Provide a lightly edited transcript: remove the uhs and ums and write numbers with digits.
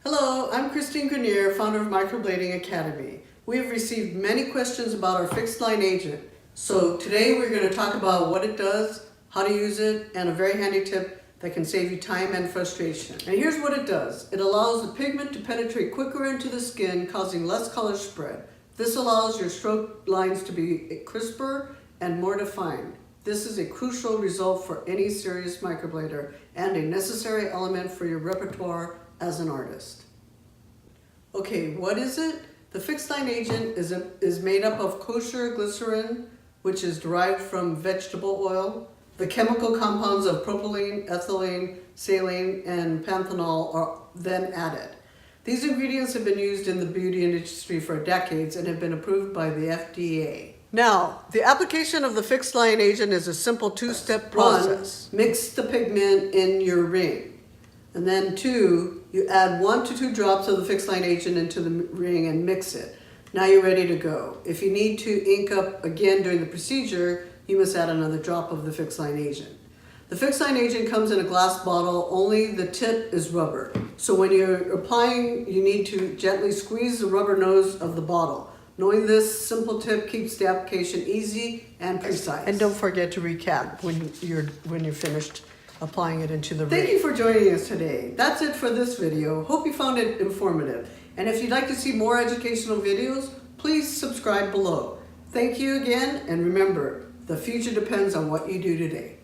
Hello, I'm Christine Grenier, founder of Microblading Academy. We have received many questions about our fixed line agent. So today we're going to talk about what it does, how to use it, and a very handy tip that can save you time and frustration. And here's what it does. It allows the pigment to penetrate quicker into the skin, causing less color spread. This allows your stroke lines to be crisper and more defined. This is a crucial result for any serious microblader and a necessary element for your repertoire as an artist. Okay, what is it? The fixed line agent is made up of kosher glycerin, which is derived from vegetable oil. The chemical compounds of propylene, ethylene, saline, and panthenol are then added. These ingredients have been used in the beauty industry for decades and have been approved by the FDA. Now, the application of the fixed line agent is a simple two-step process. 1, mix the pigment in your ring. And then 2, you add 1 to 2 drops of the fixed line agent into the ring and mix it. Now you're ready to go. If you need to ink up again during the procedure, you must add another drop of the fixed line agent. The fixed line agent comes in a glass bottle, only the tip is rubber. So when you're applying, you need to gently squeeze the rubber nose of the bottle. Knowing this simple tip keeps the application easy and precise. And don't forget to recap when you're finished applying it into the ring. Thank you for joining us today. That's it for this video. Hope you found it informative. And if you'd like to see more educational videos, please subscribe below. Thank you again, and remember, the future depends on what you do today.